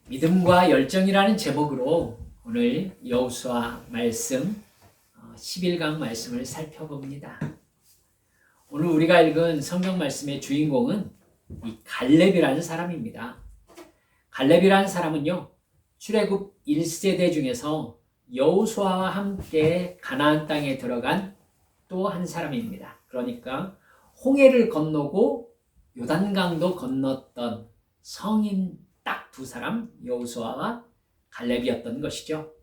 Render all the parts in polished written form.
믿음과 열정이라는 제목으로 오늘 여호수아 말씀 11강 말씀을 살펴봅니다. 오늘 우리가 읽은 성경 말씀의 주인공은 이 갈렙이라는 사람입니다. 갈렙이라는 사람은요, 출애굽 1세대 중에서 여호수아와 함께 가나안 땅에 들어간 또 한 사람입니다. 그러니까 홍해를 건너고 요단강도 건넜던 성인 딱 두 사람, 여호수아와 갈렙이었던 것이죠.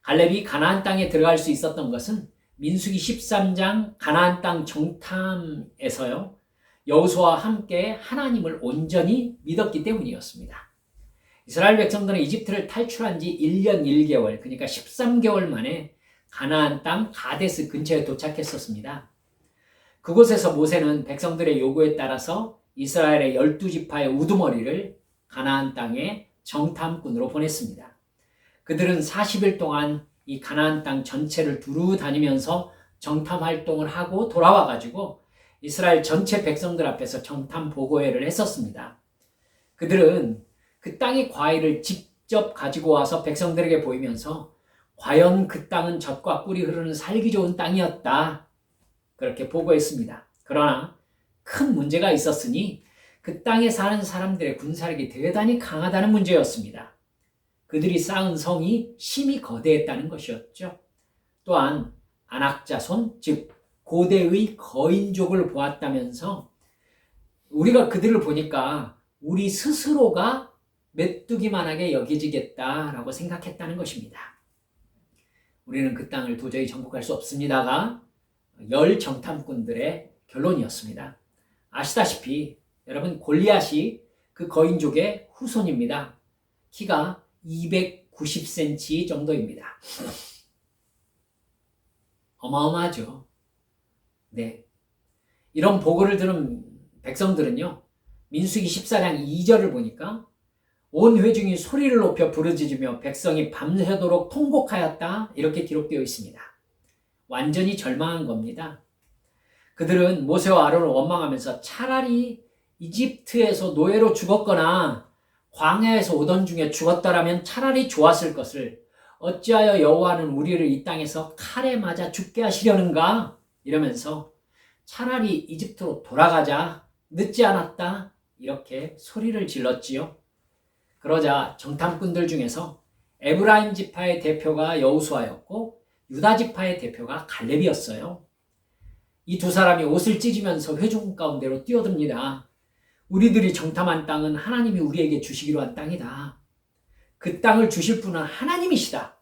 갈렙이 가나안 땅에 들어갈 수 있었던 것은 민수기 13장 가나안 땅 정탐에서요, 여호수아와 함께 하나님을 온전히 믿었기 때문이었습니다. 이스라엘 백성들은 이집트를 탈출한 지 1년 1개월, 그러니까 13개월 만에 가나안 땅 가데스 근처에 도착했었습니다. 그곳에서 모세는 백성들의 요구에 따라서 이스라엘의 12지파의 우두머리를 가나안 땅에 정탐꾼으로 보냈습니다. 그들은 40일 동안 이 가나안 땅 전체를 두루 다니면서 정탐 활동을 하고 돌아와가지고 이스라엘 전체 백성들 앞에서 정탐 보고회를 했었습니다. 그들은 그 땅의 과일을 직접 가지고 와서 백성들에게 보이면서 과연 그 땅은 젖과 꿀이 흐르는 살기 좋은 땅이었다, 그렇게 보고했습니다. 그러나 큰 문제가 있었으니 그 땅에 사는 사람들의 군사력이 대단히 강하다는 문제였습니다. 그들이 쌓은 성이 심히 거대했다는 것이었죠. 또한 안악자손, 즉 고대의 거인족을 보았다면서 우리가 그들을 보니까 우리 스스로가 메뚜기만하게 여겨지겠다라고 생각했다는 것입니다. 우리는 그 땅을 도저히 정복할 수 없습니다가 열 정탐꾼들의 결론이었습니다. 아시다시피 여러분, 골리앗이 그 거인족의 후손입니다. 키가 290cm 정도입니다. 어마어마하죠. 네. 이런 보고를 들은 백성들은요, 민수기 14장 2절을 보니까 온 회중이 소리를 높여 부르짖으며 백성이 밤새도록 통곡하였다, 이렇게 기록되어 있습니다. 완전히 절망한 겁니다. 그들은 모세와 아론을 원망하면서 차라리 이집트에서 노예로 죽었거나 광야에서 오던 중에 죽었다라면 차라리 좋았을 것을 어찌하여 여호와는 우리를 이 땅에서 칼에 맞아 죽게 하시려는가, 이러면서 차라리 이집트로 돌아가자, 늦지 않았다, 이렇게 소리를 질렀지요. 그러자 정탐꾼들 중에서 에브라임 지파의 대표가 여호수아였고 유다 지파의 대표가 갈렙이었어요. 이 두 사람이 옷을 찢으면서 회중 가운데로 뛰어듭니다. 우리들이 정탐한 땅은 하나님이 우리에게 주시기로 한 땅이다. 그 땅을 주실 분은 하나님이시다.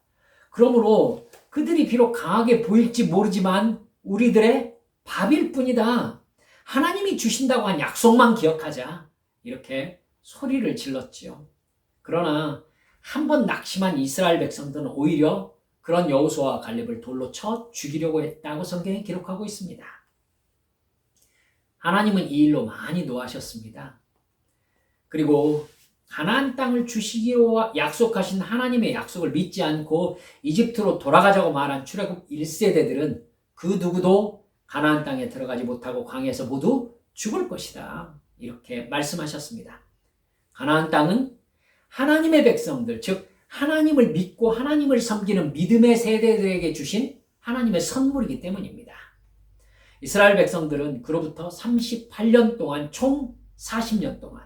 그러므로 그들이 비록 강하게 보일지 모르지만 우리들의 밥일 뿐이다. 하나님이 주신다고 한 약속만 기억하자, 이렇게 소리를 질렀지요. 그러나 한 번 낙심한 이스라엘 백성들은 오히려 그런 여호수아와 갈렙을 돌로 쳐 죽이려고 했다고 성경에 기록하고 있습니다. 하나님은 이 일로 많이 노하셨습니다. 그리고 가나안 땅을 주시기로 약속하신 하나님의 약속을 믿지 않고 이집트로 돌아가자고 말한 출애굽 1세대들은 그 누구도 가나안 땅에 들어가지 못하고 광야에서 모두 죽을 것이다, 이렇게 말씀하셨습니다. 가나안 땅은 하나님의 백성들, 즉 하나님을 믿고 하나님을 섬기는 믿음의 세대들에게 주신 하나님의 선물이기 때문입니다. 이스라엘 백성들은 그로부터 38년 동안, 총 40년 동안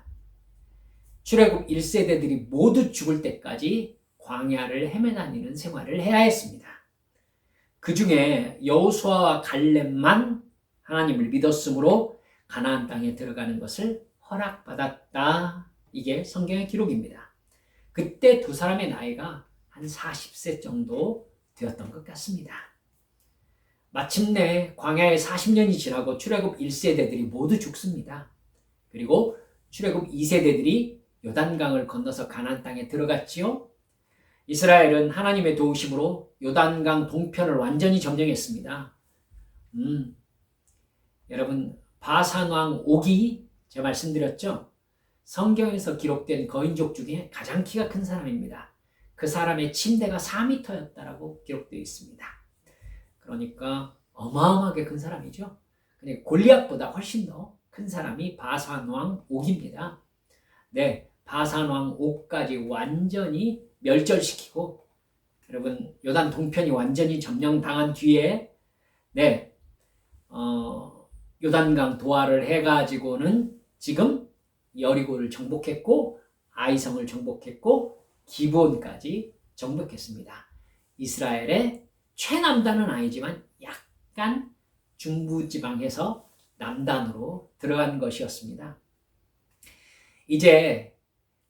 출애굽 1세대들이 모두 죽을 때까지 광야를 헤매다니는 생활을 해야 했습니다. 그 중에 여호수아와 갈렙만 하나님을 믿었으므로 가나안 땅에 들어가는 것을 허락받았다, 이게 성경의 기록입니다. 그때 두 사람의 나이가 한 40세 정도 되었던 것 같습니다. 마침내 광야에 40년이 지나고 출애굽 1세대들이 모두 죽습니다. 그리고 출애굽 2세대들이 요단강을 건너서 가나안 땅에 들어갔지요. 이스라엘은 하나님의 도우심으로 요단강 동편을 완전히 점령했습니다. 여러분, 바산 왕 옥이, 제가 말씀드렸죠? 성경에서 기록된 거인족 중에 가장 키가 큰 사람입니다. 그 사람의 침대가 4m였다라고 기록되어 있습니다. 그러니까 어마어마하게 큰 사람이죠. 근데 골리앗보다 훨씬 더 큰 사람이 바산 왕 옥입니다. 네, 바산왕 옥까지 완전히 멸절시키고, 여러분 요단 동편이 완전히 점령당한 뒤에 요단강 도하를 해가지고는 지금 여리고를 정복했고 아이성을 정복했고 기브온까지 정복했습니다. 이스라엘의 최남단은 아니지만 약간 중부지방에서 남단으로 들어간 것이었습니다. 이제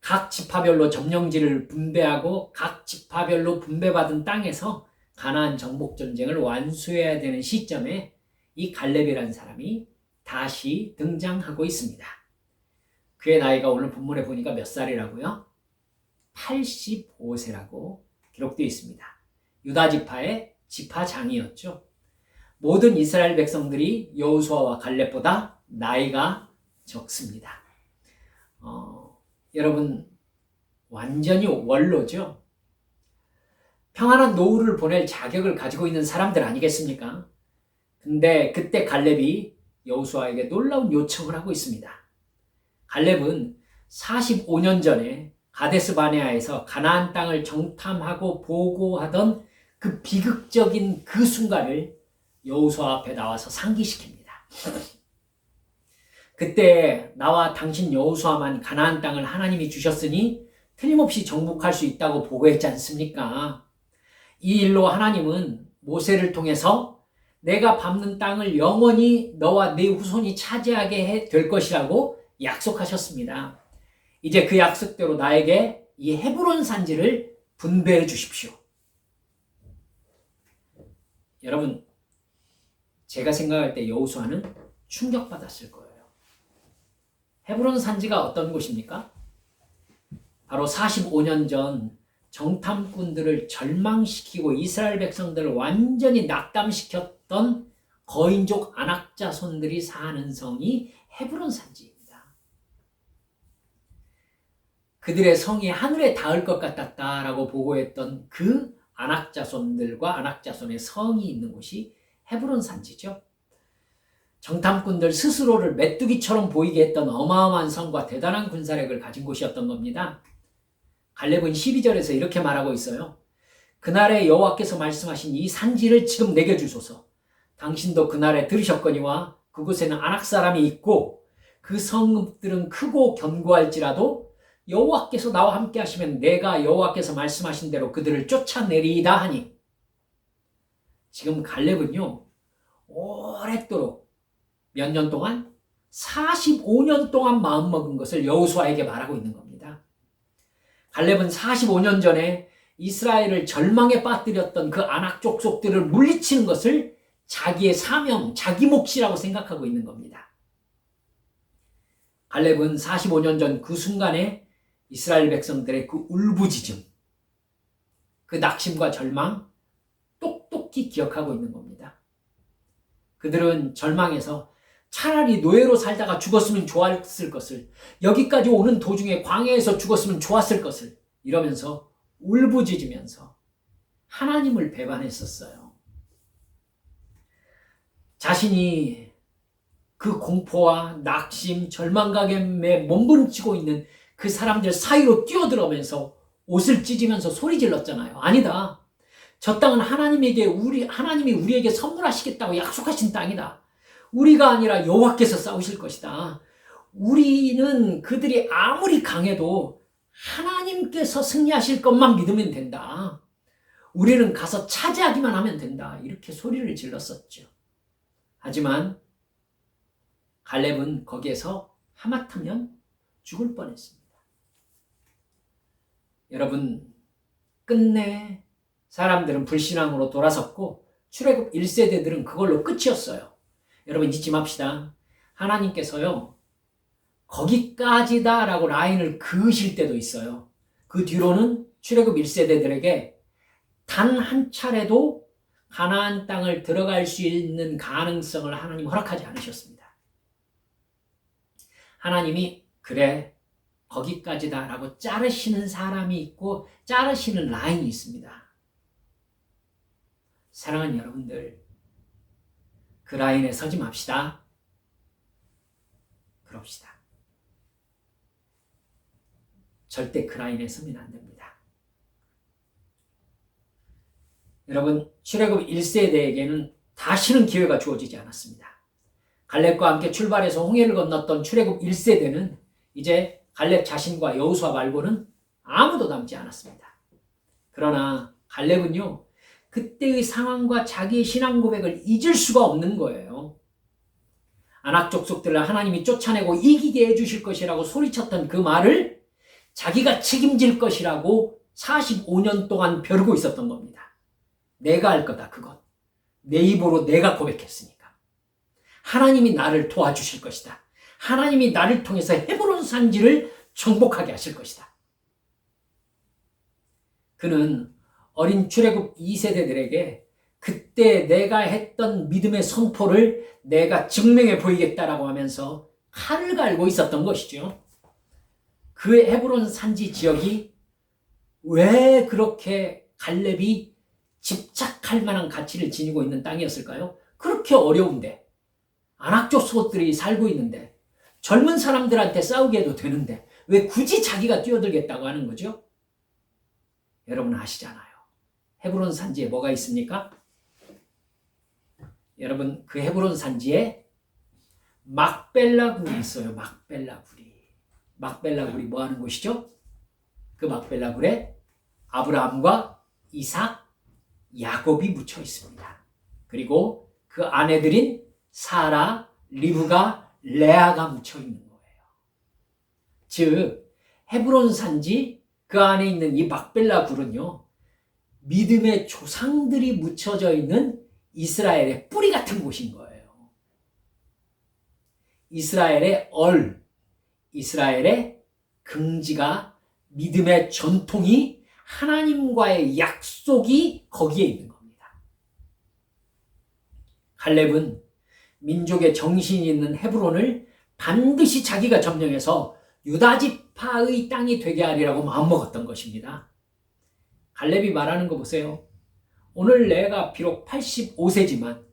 각 지파별로 점령지를 분배하고 각 지파별로 분배받은 땅에서 가나안 정복 전쟁을 완수해야 되는 시점에 이 갈렙이라는 사람이 다시 등장하고 있습니다. 그의 나이가 오늘 본문에 보니까 몇 살이라고요? 85세라고 기록되어 있습니다. 유다 지파의 지파장이었죠. 모든 이스라엘 백성들이 여호수아와 갈렙보다 나이가 적습니다. 여러분 완전히 원로죠. 평안한 노후를 보낼 자격을 가지고 있는 사람들 아니겠습니까? 근데 그때 갈렙이 여호수아에게 놀라운 요청을 하고 있습니다. 갈렙은 45년 전에 가데스 바네아에서 가나안 땅을 정탐하고 보고하던 그 비극적인 그 순간을 여호수아 앞에 나와서 상기시킵니다. 그때 나와 당신 여호수아만 가나안 땅을 하나님이 주셨으니 틀림없이 정복할 수 있다고 보고했지 않습니까? 이 일로 하나님은 모세를 통해서 내가 밟는 땅을 영원히 너와 네 후손이 차지하게 될 것이라고 약속하셨습니다. 이제 그 약속대로 나에게 이 헤브론 산지를 분배해 주십시오. 여러분, 제가 생각할 때 여호수아는 충격받았을 거예요. 헤브론 산지가 어떤 곳입니까? 바로 45년 전 정탐꾼들을 절망시키고 이스라엘 백성들을 완전히 낙담시켰던 거인족 안악자손들이 사는 성이 헤브론 산지입니다. 그들의 성이 하늘에 닿을 것 같았다라고 보고했던 그 안악자손들과 안악자손의 성이 있는 곳이 헤브론 산지죠. 정탐꾼들 스스로를 메뚜기처럼 보이게 했던 어마어마한 성과 대단한 군사력을 가진 곳이었던 겁니다. 갈렙은 12절에서 이렇게 말하고 있어요. 그날에 여호와께서 말씀하신 이 산지를 지금 내게 주소서. 당신도 그날에 들으셨거니와 그곳에는 아낙 사람이 있고 그 성읍들은 크고 견고할지라도 여호와께서 나와 함께 하시면 내가 여호와께서 말씀하신 대로 그들을 쫓아내리이다 하니, 지금 갈렙은요 오랫도록 몇 년 동안 45년 동안 마음먹은 것을 여호수아에게 말하고 있는 겁니다. 갈렙은 45년 전에 이스라엘을 절망에 빠뜨렸던 그 아낙 족속들을 물리치는 것을 자기의 사명, 자기 몫이라고 생각하고 있는 겁니다. 갈렙은 45년 전 그 순간에 이스라엘 백성들의 그 울부짖음, 그 낙심과 절망 똑똑히 기억하고 있는 겁니다. 그들은 절망해서 차라리 노예로 살다가 죽었으면 좋았을 것을, 여기까지 오는 도중에 광야에서 죽었으면 좋았을 것을 이러면서 울부짖으면서 하나님을 배반했었어요. 자신이 그 공포와 낙심, 절망감에 몸부림치고 있는 그 사람들 사이로 뛰어들어오면서 옷을 찢으면서 소리 질렀잖아요. 아니다. 저 땅은 하나님이 우리에게 선물하시겠다고 약속하신 땅이다. 우리가 아니라 여호와께서 싸우실 것이다. 우리는 그들이 아무리 강해도 하나님께서 승리하실 것만 믿으면 된다. 우리는 가서 차지하기만 하면 된다. 이렇게 소리를 질렀었죠. 하지만 갈렙은 거기에서 하마터면 죽을 뻔했습니다. 여러분, 끝내 사람들은 불신앙으로 돌아섰고 출애굽 1세대들은 그걸로 끝이었어요. 여러분 잊지 맙시다. 하나님께서요 거기까지다 라고 라인을 그으실 때도 있어요. 그 뒤로는 출애굽 1세대들에게 단 한 차례도 가나안 땅을 들어갈 수 있는 가능성을 하나님 허락하지 않으셨습니다. 하나님이 그래 거기까지다 라고 자르시는 사람이 있고 자르시는 라인이 있습니다. 사랑하는 여러분들, 그 라인에 서지 맙시다. 그럽시다. 절대 그 라인에 서면 안 됩니다. 여러분, 출애굽 1세대에게는 다시는 기회가 주어지지 않았습니다. 갈렙과 함께 출발해서 홍해를 건넜던 출애굽 1세대는 이제 갈렙 자신과 여호수아 말고는 아무도 남지 않았습니다. 그러나 갈렙은요, 그때의 상황과 자기의 신앙 고백을 잊을 수가 없는 거예요. 아낙 족속들을 하나님이 쫓아내고 이기게 해주실 것이라고 소리쳤던 그 말을 자기가 책임질 것이라고 45년 동안 벼르고 있었던 겁니다. 내가 할 거다, 그건. 내 입으로 내가 고백했으니까. 하나님이 나를 도와주실 것이다. 하나님이 나를 통해서 헤브론 산지를 정복하게 하실 것이다. 그는 어린 출애굽 2세대들에게 그때 내가 했던 믿음의 선포를 내가 증명해 보이겠다라고 하면서 칼을 갈고 있었던 것이죠. 그 헤브론 산지 지역이 왜 그렇게 갈렙이 집착할 만한 가치를 지니고 있는 땅이었을까요? 그렇게 어려운데, 아낙 족속들이 살고 있는데, 젊은 사람들한테 싸우게 해도 되는데 왜 굳이 자기가 뛰어들겠다고 하는 거죠? 여러분 아시잖아요. 헤브론 산지에 뭐가 있습니까? 여러분, 그 헤브론 산지에 막벨라 굴이 있어요. 막벨라 굴이. 막벨라 굴이 뭐 하는 곳이죠? 그 막벨라 굴에 아브라함과 이삭, 야곱이 묻혀 있습니다. 그리고 그 아내들인 사라, 리브가, 레아가 묻혀 있는 거예요. 즉 헤브론 산지 그 안에 있는 이 막벨라 굴은요, 믿음의 조상들이 묻혀져 있는 이스라엘의 뿌리 같은 곳인 거예요. 이스라엘의 이스라엘의 긍지가, 믿음의 전통이, 하나님과의 약속이 거기에 있는 겁니다. 갈렙은 민족의 정신이 있는 헤브론을 반드시 자기가 점령해서 유다지파의 땅이 되게 하리라고 마음먹었던 것입니다. 갈렙이 말하는 거 보세요. 오늘 내가 비록 85세지만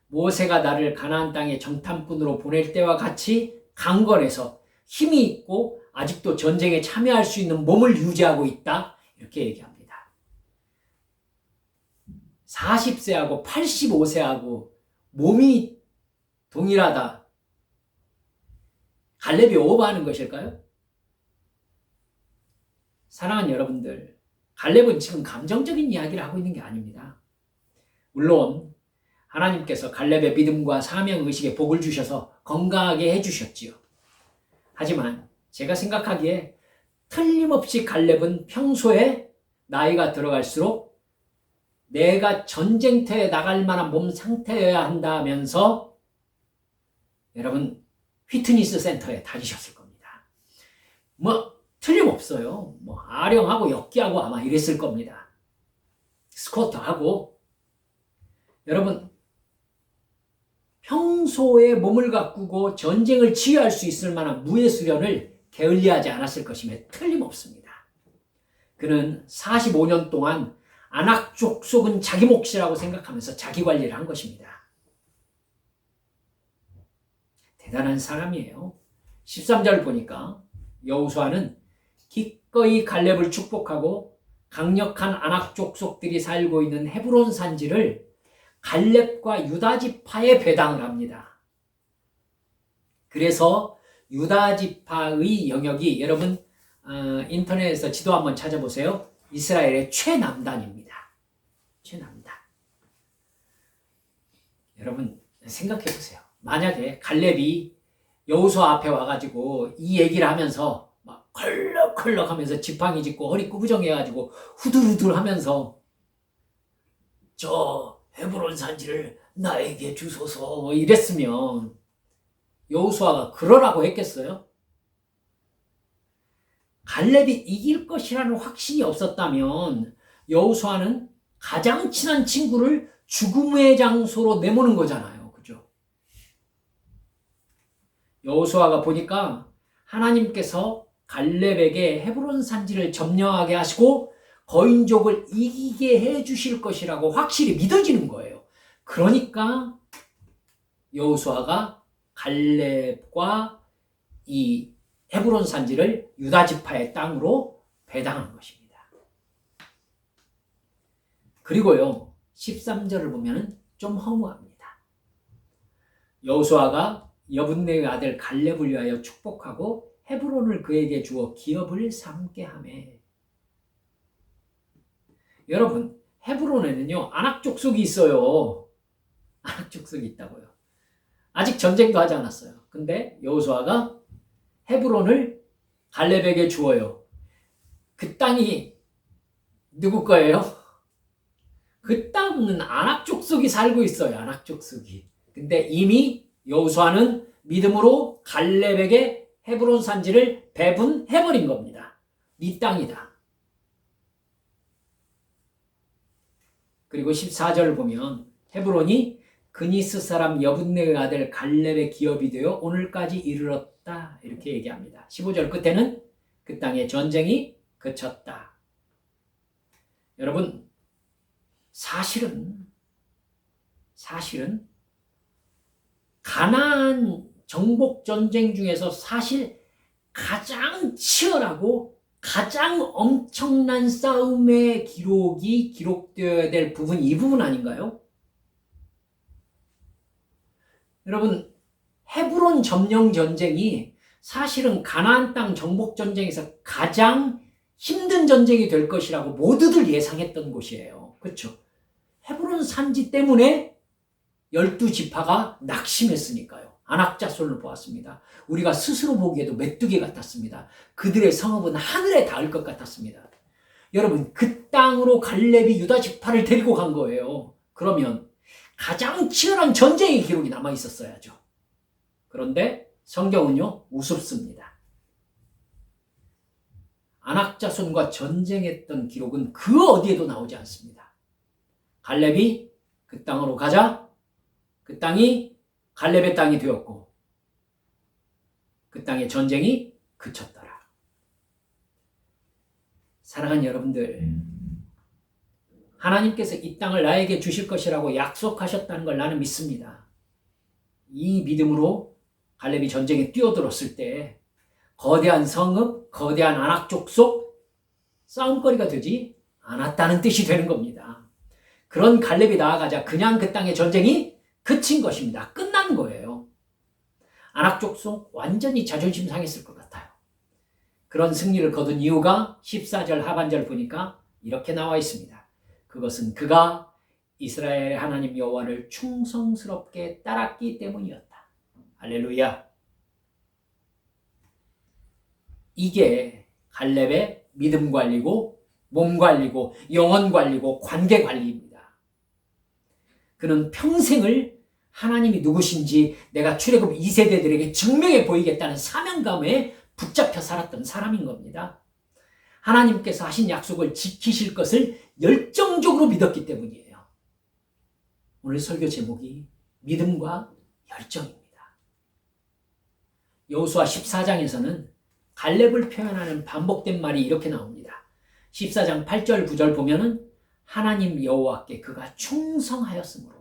모세가 나를 가나안 땅의 정탐꾼으로 보낼 때와 같이 강건해서 힘이 있고 아직도 전쟁에 참여할 수 있는 몸을 유지하고 있다. 이렇게 얘기합니다. 40세하고 85세하고 몸이 동일하다. 갈렙이 오버하는 것일까요? 사랑하는 여러분들, 갈렙은 지금 감정적인 이야기를 하고 있는 게 아닙니다. 물론 하나님께서 갈렙의 믿음과 사명의식에 복을 주셔서 건강하게 해주셨지요. 하지만 제가 생각하기에 틀림없이 갈렙은 평소에 나이가 들어갈수록 내가 전쟁터에 나갈 만한 몸 상태여야 한다면서 여러분 피트니스 센터에 다니셨을 겁니다. 틀림없어요. 아령하고 역기하고 아마 이랬을 겁니다. 스쿼트하고. 여러분, 평소에 몸을 가꾸고 전쟁을 치유할 수 있을 만한 무예수련을 게을리하지 않았을 것임에 틀림없습니다. 그는 45년 동안 아낙 족속은 자기 몫이라고 생각하면서 자기 관리를 한 것입니다. 대단한 사람이에요. 13절 보니까 여호수아는 기꺼이 갈렙을 축복하고 강력한 아낙 족속들이 살고 있는 헤브론 산지를 갈렙과 유다 지파에 배당을 합니다. 그래서 유다 지파의 영역이 여러분 인터넷에서 지도 한번 찾아보세요. 이스라엘의 최남단입니다. 최남단. 여러분 생각해 보세요. 만약에 갈렙이 여호수아 앞에 와가지고 이 얘기를 하면서 막 컬럭컬럭 하면서 지팡이 짚고 허리 구부정해가지고 후들후들 하면서 저 헤브론 산지를 나에게 주소서 이랬으면 여호수아가 그러라고 했겠어요? 갈렙이 이길 것이라는 확신이 없었다면 여호수아는 가장 친한 친구를 죽음의 장소로 내모는 거잖아요. 그죠? 여호수아가 보니까 하나님께서 갈렙에게 헤브론 산지를 점령하게 하시고 거인족을 이기게 해주실 것이라고 확실히 믿어지는 거예요. 그러니까 여호수아가 갈렙과 이 헤브론 산지를 유다 지파의 땅으로 배당한 것입니다. 그리고요 13절을 보면 좀 허무합니다. 여호수아가 여분네의 아들 갈렙을 위하여 축복하고 헤브론을 그에게 주어 기업을 삼게 하매. 여러분 헤브론에는요 아낙 족속이 있어요. 아낙 족속이 있다고요. 아직 전쟁도 하지 않았어요. 근데 여호수아가 헤브론을 갈렙에게 주어요. 그 땅이 누구 거예요? 그 땅은 아낙 족속이 살고 있어요. 아낙 족속이. 근데 이미 여호수아는 믿음으로 갈렙에게 헤브론 산지를 배분해버린 겁니다. 네 땅이다. 그리고 14절을 보면 헤브론이 그니스 사람 여분네의 아들 갈렙의 기업이 되어 오늘까지 이르렀다. 이렇게 얘기합니다. 15절 끝에는 그 땅에 전쟁이 그쳤다. 여러분 사실은 가나안 정복 전쟁 중에서 사실 가장 치열하고 가장 엄청난 싸움의 기록이 기록되어야 될 부분 이 부분 아닌가요? 여러분 헤브론 점령 전쟁이 사실은 가나안 땅 정복 전쟁에서 가장 힘든 전쟁이 될 것이라고 모두들 예상했던 곳이에요. 그렇죠? 헤브론 산지 때문에 12지파가 낙심했으니까요. 안악자손을 보았습니다. 우리가 스스로 보기에도 메뚜기 같았습니다. 그들의 성읍은 하늘에 닿을 것 같았습니다. 여러분 그 땅으로 갈렙이 유다 지파를 데리고 간 거예요. 그러면 가장 치열한 전쟁의 기록이 남아 있었어야죠. 그런데 성경은요 우습습니다. 안악자손과 전쟁했던 기록은 그 어디에도 나오지 않습니다. 갈렙이 그 땅으로 가자 그 땅이 갈렙의 땅이 되었고 그 땅의 전쟁이 그쳤더라. 사랑하는 여러분들, 하나님께서 이 땅을 나에게 주실 것이라고 약속하셨다는 걸 나는 믿습니다. 이 믿음으로 갈렙이 전쟁에 뛰어들었을 때 거대한 성읍, 거대한 아낙 족속 싸움거리가 되지 않았다는 뜻이 되는 겁니다. 그런 갈렙이 나아가자 그냥 그 땅의 전쟁이 그친 것입니다. 끝난 거예요. 아낙 족속 완전히 자존심 상했을 것 같아요. 그런 승리를 거둔 이유가 14절 하반절 보니까 이렇게 나와 있습니다. 그것은 그가 이스라엘의 하나님 여호와를 충성스럽게 따랐기 때문이었다. 할렐루야. 이게 갈렙의 믿음 관리고 몸 관리고 영혼 관리고 관계 관리입니다. 그는 평생을 하나님이 누구신지 내가 출애굽 2세대들에게 증명해 보이겠다는 사명감에 붙잡혀 살았던 사람인 겁니다. 하나님께서 하신 약속을 지키실 것을 열정적으로 믿었기 때문이에요. 오늘 설교 제목이 믿음과 열정입니다. 여호수아 14장에서는 갈렙을 표현하는 반복된 말이 이렇게 나옵니다. 14장 8절 9절 보면은 하나님 여호와께 그가 충성하였으므로,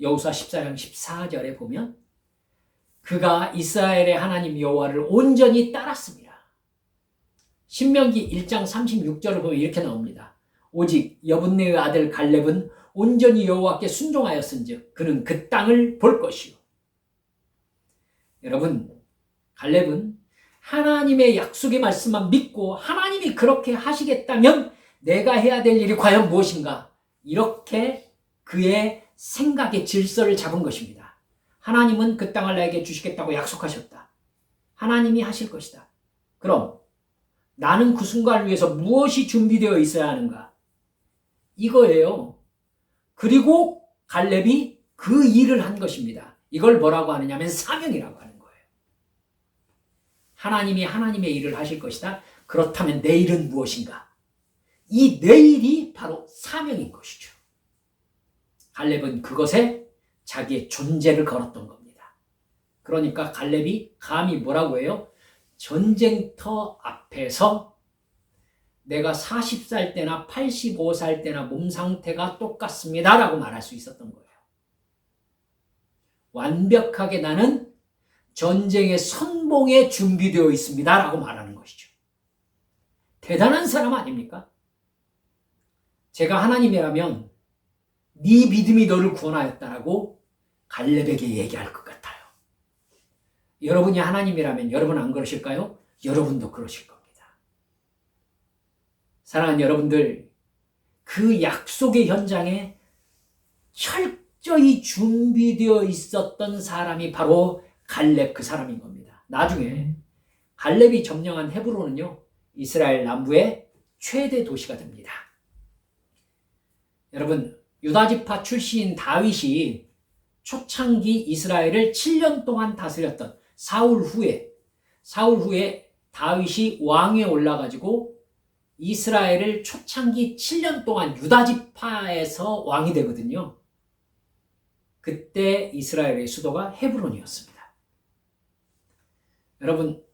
여호수아 14장 14절에 보면 그가 이스라엘의 하나님 여호와를 온전히 따랐습니다. 신명기 1장 36절을 보면 이렇게 나옵니다. 오직 여분네의 아들 갈렙은 온전히 여호와께 순종하였은즉 그는 그 땅을 볼 것이요. 여러분, 갈렙은 하나님의 약속의 말씀만 믿고 하나님이 그렇게 하시겠다면 내가 해야 될 일이 과연 무엇인가? 이렇게 그의 생각의 질서를 잡은 것입니다. 하나님은 그 땅을 나에게 주시겠다고 약속하셨다. 하나님이 하실 것이다. 그럼 나는 그 순간을 위해서 무엇이 준비되어 있어야 하는가? 이거예요. 그리고 갈렙이 그 일을 한 것입니다. 이걸 뭐라고 하느냐면 사명이라고 하는 거예요. 하나님이 하나님의 일을 하실 것이다. 그렇다면 내 일은 무엇인가? 이 내 일이 바로 사명인 것이죠. 갈렙은 그것에 자기의 존재를 걸었던 겁니다. 그러니까 갈렙이 감히 뭐라고 해요? 전쟁터 앞에서 내가 40살 때나 85살 때나 몸 상태가 똑같습니다 라고 말할 수 있었던 거예요. 완벽하게 나는 전쟁의 선봉에 준비되어 있습니다 라고 말하는 것이죠. 대단한 사람 아닙니까? 제가 하나님이라면 네 믿음이 너를 구원하였다라고 갈렙에게 얘기할 것 같아요. 여러분이 하나님이라면 여러분 안 그러실까요? 여러분도 그러실 겁니다. 사랑하는 여러분들, 그 약속의 현장에 철저히 준비되어 있었던 사람이 바로 갈렙 그 사람인 겁니다. 나중에 갈렙이 점령한 헤브론은요, 이스라엘 남부의 최대 도시가 됩니다. 여러분, 유다지파 출신인 다윗이 초창기 이스라엘을 7년 동안 다스렸던 사울 후에 다윗이 왕위에 올라가지고 이스라엘을 초창기 7년 동안 유다지파에서 왕이 되거든요. 그때 이스라엘의 수도가 헤브론이었습니다. 여러분,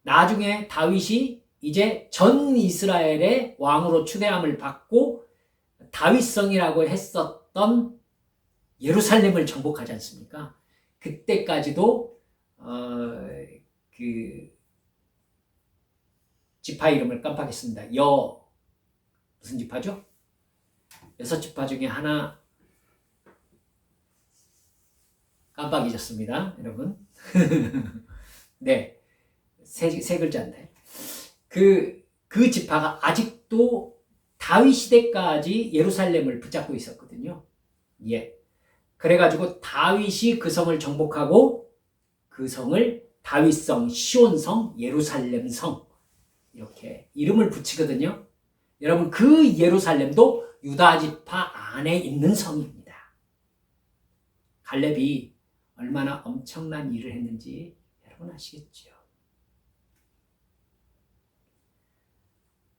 나중에 다윗이 이제 전 이스라엘의 왕으로 추대함을 받고 다윗성이라고 했었던 예루살렘을 정복하지 않습니까? 그때까지도 그 지파 이름을 깜빡했습니다. 무슨 지파죠? 6지파 중에 하나 깜빡 잊었습니다, 여러분. 네, 세 글자인데 그 지파가 아직도 다윗 시대까지 예루살렘을 붙잡고 있었거든요. 예. 그래가지고 다윗이 그 성을 정복하고 그 성을 다윗성, 시온성, 예루살렘성 이렇게 이름을 붙이거든요. 여러분, 그 예루살렘도 유다지파 안에 있는 성입니다. 갈렙이 얼마나 엄청난 일을 했는지 여러분 아시겠죠?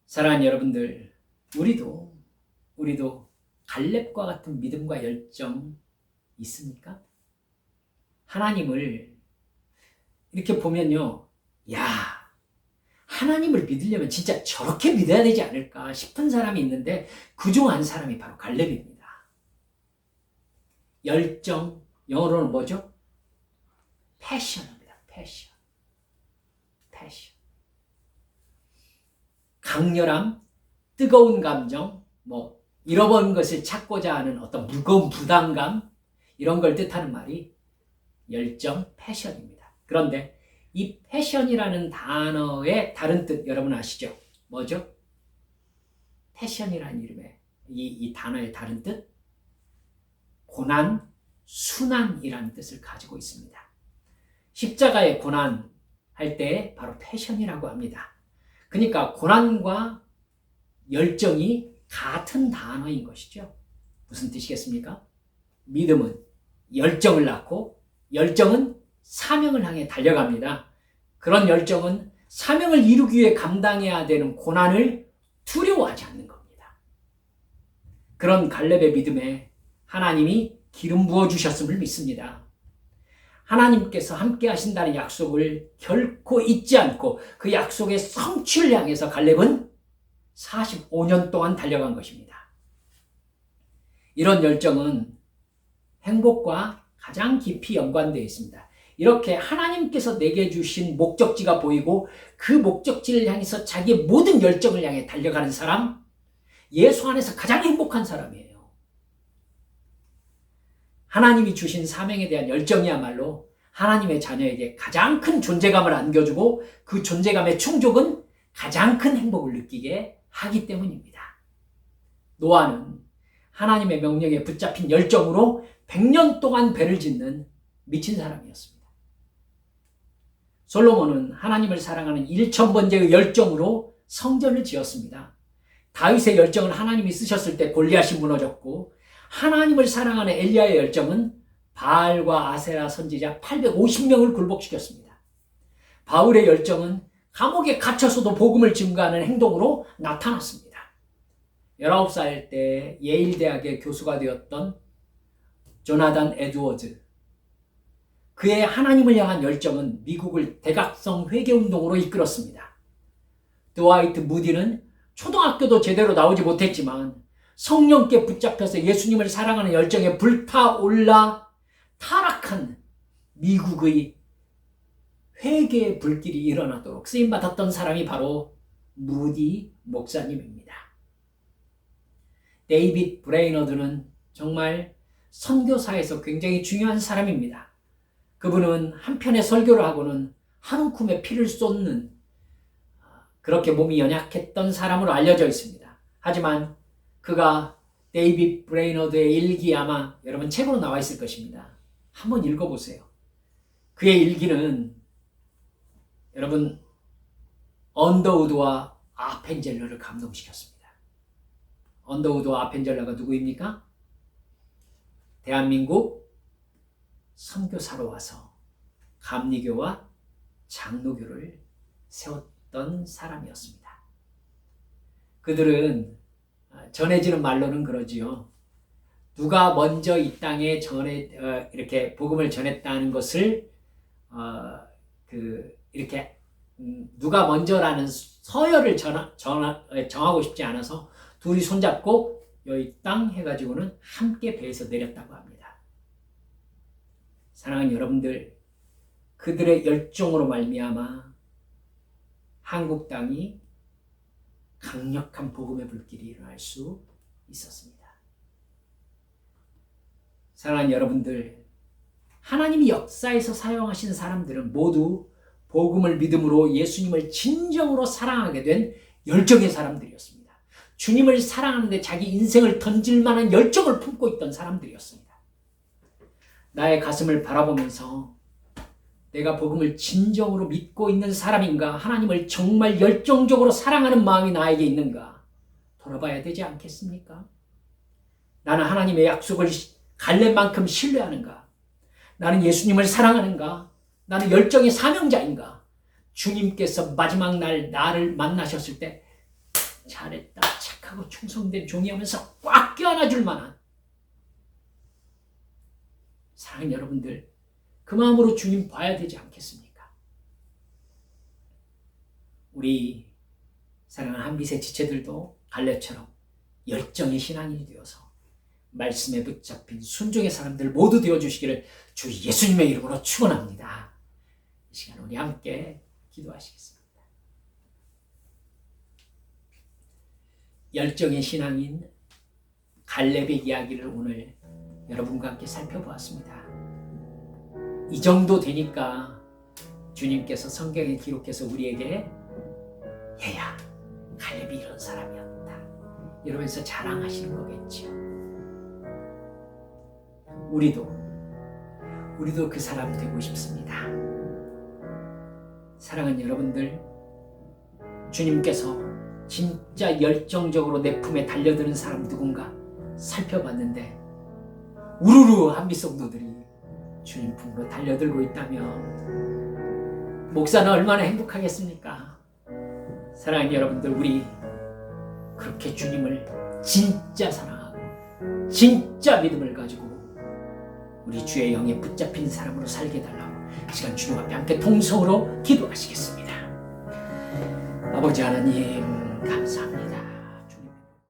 사랑하는 여러분들, 우리도 갈렙과 같은 믿음과 열정 있습니까? 하나님을 이렇게 보면요, 야, 하나님을 믿으려면 진짜 저렇게 믿어야 되지 않을까 싶은 사람이 있는데 그중 한 사람이 바로 갈렙입니다. 열정, 영어로는 뭐죠? 패션입니다. 패션. 강렬함, 뜨거운 감정, 잃어버린 것을 찾고자 하는 어떤 무거운 부담감, 이런 걸 뜻하는 말이 열정, 패션입니다. 그런데 이 패션이라는 단어의 다른 뜻 여러분 아시죠? 뭐죠? 패션이라는 이름의 이 단어의 다른 뜻? 고난, 순환이라는 뜻을 가지고 있습니다. 십자가의 고난 할 때 바로 패션이라고 합니다. 그러니까 고난과 열정이 같은 단어인 것이죠. 무슨 뜻이겠습니까? 믿음은 열정을 낳고 열정은 사명을 향해 달려갑니다. 그런 열정은 사명을 이루기 위해 감당해야 되는 고난을 두려워하지 않는 겁니다. 그런 갈렙의 믿음에 하나님이 기름 부어주셨음을 믿습니다. 하나님께서 함께 하신다는 약속을 결코 잊지 않고 그 약속의 성취를 향해서 갈렙은 45년 동안 달려간 것입니다. 이런 열정은 행복과 가장 깊이 연관되어 있습니다. 이렇게 하나님께서 내게 주신 목적지가 보이고 그 목적지를 향해서 자기의 모든 열정을 향해 달려가는 사람, 예수 안에서 가장 행복한 사람이에요. 하나님이 주신 사명에 대한 열정이야말로 하나님의 자녀에게 가장 큰 존재감을 안겨주고 그 존재감의 충족은 가장 큰 행복을 느끼게 하기 때문입니다. 노아는 하나님의 명령에 붙잡힌 열정으로 100년 동안 배를 짓는 미친 사람이었습니다. 솔로몬은 하나님을 사랑하는 1000번째의 열정으로 성전을 지었습니다. 다윗의 열정은 하나님이 쓰셨을 때 골리앗이 무너졌고, 하나님을 사랑하는 엘리야의 열정은 바알과 아세라 선지자 850명을 굴복시켰습니다. 바울의 열정은 감옥에 갇혀서도 복음을 증거하는 행동으로 나타났습니다. 19살 때 예일대학의 교수가 되었던 조나단 에드워즈, 그의 하나님을 향한 열정은 미국을 대각성 회개운동으로 이끌었습니다. 드와이트 무디는 초등학교도 제대로 나오지 못했지만 성령께 붙잡혀서 예수님을 사랑하는 열정에 불타올라 타락한 미국의 회개의 불길이 일어나도록 쓰임받았던 사람이 바로 무디 목사님입니다. 데이빗 브레이너드는 정말 선교사에서 굉장히 중요한 사람입니다. 그분은 한 편의 설교를 하고는 한 움큼의 피를 쏟는, 그렇게 몸이 연약했던 사람으로 알려져 있습니다. 하지만 그가 데이빗 브레이너드의 일기, 아마 여러분 책으로 나와 있을 것입니다. 한번 읽어보세요. 그의 일기는 여러분 언더우드와 아펜젤러를 감동시켰습니다. 언더우드와 아펜젤러가 누구입니까? 대한민국 선교사로 와서 감리교와 장로교를 세웠던 사람이었습니다. 그들은 전해지는 말로는 그러지요. 누가 먼저 이 땅에 이렇게 복음을 전했다는 것을 이렇게 누가 먼저라는 서열을 정하고 싶지 않아서 둘이 손잡고 여기 땅 해가지고는 함께 배에서 내렸다고 합니다. 사랑하는 여러분들, 그들의 열정으로 말미암아 한국 땅이 강력한 복음의 불길이 일어날 수 있었습니다. 사랑하는 여러분들, 하나님이 역사에서 사용하신 사람들은 모두 복음을 믿음으로 예수님을 진정으로 사랑하게 된 열정의 사람들이었습니다. 주님을 사랑하는데 자기 인생을 던질 만한 열정을 품고 있던 사람들이었습니다. 나의 가슴을 바라보면서 내가 복음을 진정으로 믿고 있는 사람인가, 하나님을 정말 열정적으로 사랑하는 마음이 나에게 있는가 돌아봐야 되지 않겠습니까? 나는 하나님의 약속을 갈렙만큼 신뢰하는가? 나는 예수님을 사랑하는가? 나는 열정의 사명자인가? 주님께서 마지막 날 나를 만나셨을 때 잘했다, 착하고 충성된 종이 하면서 꽉 껴안아줄 만한, 사랑하는 여러분들, 그 마음으로 주님 봐야 되지 않겠습니까? 우리 사랑하는 한빛의 지체들도 갈렙처럼 열정의 신앙인이 되어서 말씀에 붙잡힌 순종의 사람들 모두 되어주시기를 주 예수님의 이름으로 축원합니다. 이 시간 우리 함께 기도하시겠습니다. 열정의 신앙인 갈렙의 이야기를 오늘 여러분과 함께 살펴보았습니다. 이 정도 되니까 주님께서 성경에 기록해서 우리에게 얘야, 갈렙이 이런 사람이었다 이러면서 자랑하시는 거겠지요. 우리도 그 사람 되고 싶습니다. 사랑하는 여러분들, 주님께서 진짜 열정적으로 내 품에 달려드는 사람 누군가 살펴봤는데 우르르 한빛 성도들이 주님 품으로 달려들고 있다면 목사는 얼마나 행복하겠습니까? 사랑하는 여러분들, 우리 그렇게 주님을 진짜 사랑하고 진짜 믿음을 가지고 우리 주의 영에 붙잡힌 사람으로 살게 해달라고 이 시간 주님 앞에 함께 통성으로 기도하시겠습니다. 아버지 하나님 감사합니다.